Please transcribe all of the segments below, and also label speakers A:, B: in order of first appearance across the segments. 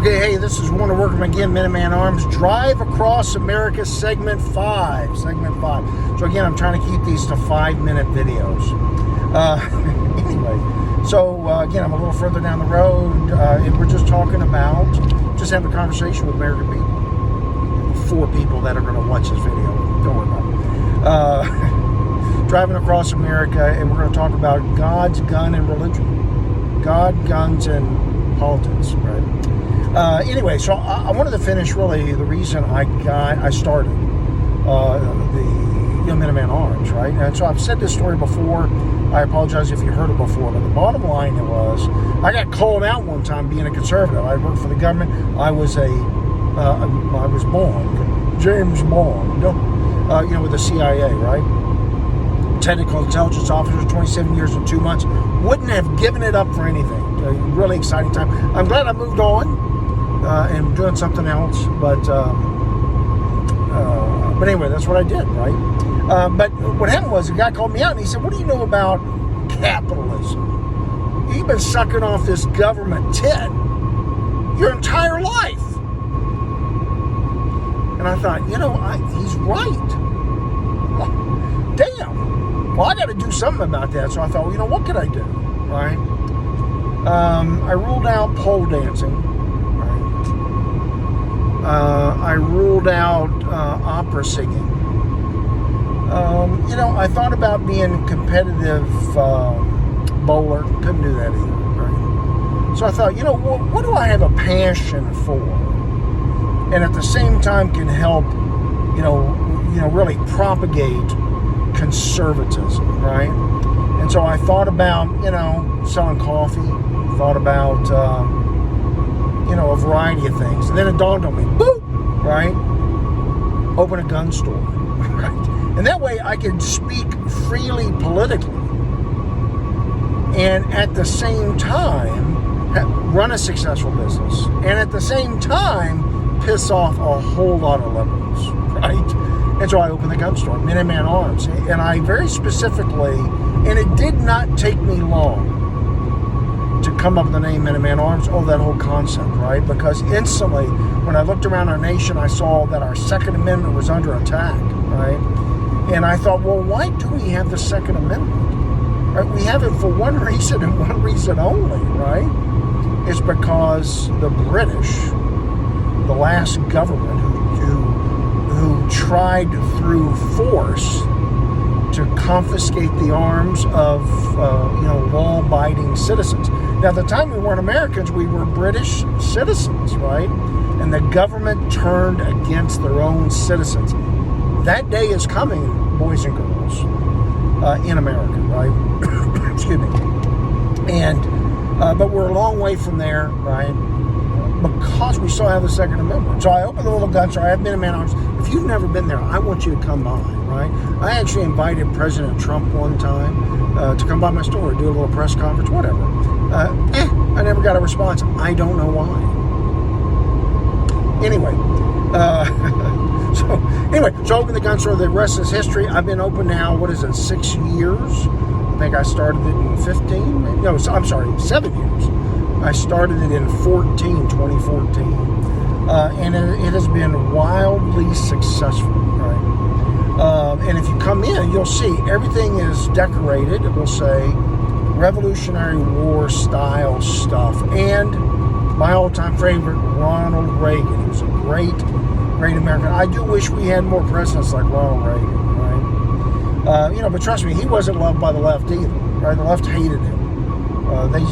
A: Okay, hey, this is Warner Workman again, Minuteman Arms, Drive Across America, Segment 5. So again, I'm trying to keep these to 5-minute videos. Anyway, so again, I'm a little further down the road, and we're just talking about, just having a conversation with American people. 4 people that are going to watch this video. Don't worry about it. Driving across America, and we're going to talk about God's gun and religion. God, guns, and politics, right? Anyway, so I wanted to finish really the reason I started the Minuteman Arms, right? And so I've said this story before. I apologize if you heard it before, but the bottom line was I got called out one time being a conservative. I worked for the government. I was Bond, James Bond, with the CIA, right? Technical intelligence officer, 27 years and 2 months. Wouldn't have given it up for anything. A really exciting time. I'm glad I moved on and doing something else, but anyway, that's what I did, right? But what happened was a guy called me out and he said, "What do you know about capitalism? You've been sucking off this government tit your entire life." And I thought, he's right. Oh, damn. Well, I got to do something about that. So I thought, what could I do, right? I ruled out pole dancing. Right? I ruled out opera singing. I thought about being a competitive bowler. Couldn't do that either. Right? So I thought, what do I have a passion for? And at the same time can help, really propagate conservatism, right? And so I thought about, selling coffee. Thought about, a variety of things. And then it dawned on me, boop, right? Open a gun store, right? And that way I could speak freely politically and at the same time run a successful business. And at the same time piss off a whole lot of liberals, right? And so I opened the gun store, Minuteman Arms. And I very specifically, and it did not take me long to come up with the name Minuteman Arms, that whole concept, right? Because instantly, when I looked around our nation, I saw that our Second Amendment was under attack, right? And I thought, well, why do we have the Second Amendment? Right? We have it for one reason and one reason only, right? It's because the British, the last government who tried through force to confiscate the arms of law-abiding citizens. Now, at the time we weren't Americans, we were British citizens, right? And the government turned against their own citizens. That day is coming, boys and girls, in America, right? Excuse me. And but we're a long way from there, right? Because we still have the Second Amendment. So I opened the little gun store. I have Minuteman Arms. If you've never been there, I want you to come by, right? I actually invited President Trump one time to come by my store, do a little press conference, whatever. I never got a response. I don't know why. Anyway, so I opened the gun store. The rest is history. I've been open now, 6 years? I think I started it in 15. Maybe. No, I'm sorry, 7 years. I started it in 2014, and it has been wildly successful, right? And if you come in, you'll see everything is decorated. It will say Revolutionary War style stuff, and my all-time favorite, Ronald Reagan. He was a great American. I do wish we had more presidents like Ronald Reagan, right? But trust me, he wasn't loved by the left either, right? The left hated him. They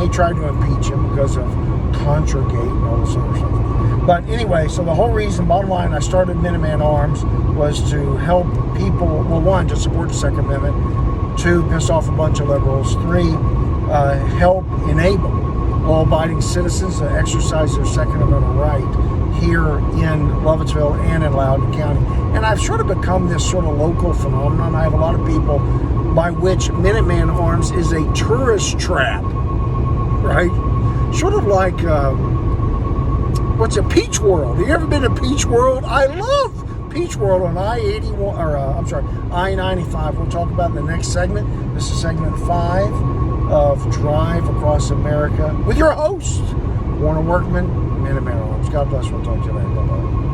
A: tried to impeach him because of Contragate and all this other stuff. But anyway, so the whole reason, bottom line, I started Minuteman Arms was to help people, well, 1, to support the Second Amendment, 2, piss off a bunch of liberals, 3, help enable law-abiding citizens to exercise their Second Amendment right here in Lovettsville and in Loudoun County. And I've sort of become this sort of local phenomenon. I have a lot of people by which Minuteman Arms is a tourist trap, right? Sort of like, Peach World? Have you ever been to Peach World? I love Peach World on I-81, I-95. We'll talk about in the next segment. This is segment 5 of Drive Across America with your host, Warner Workman, Minuteman Arms. God bless. We'll talk to you later. Bye-bye.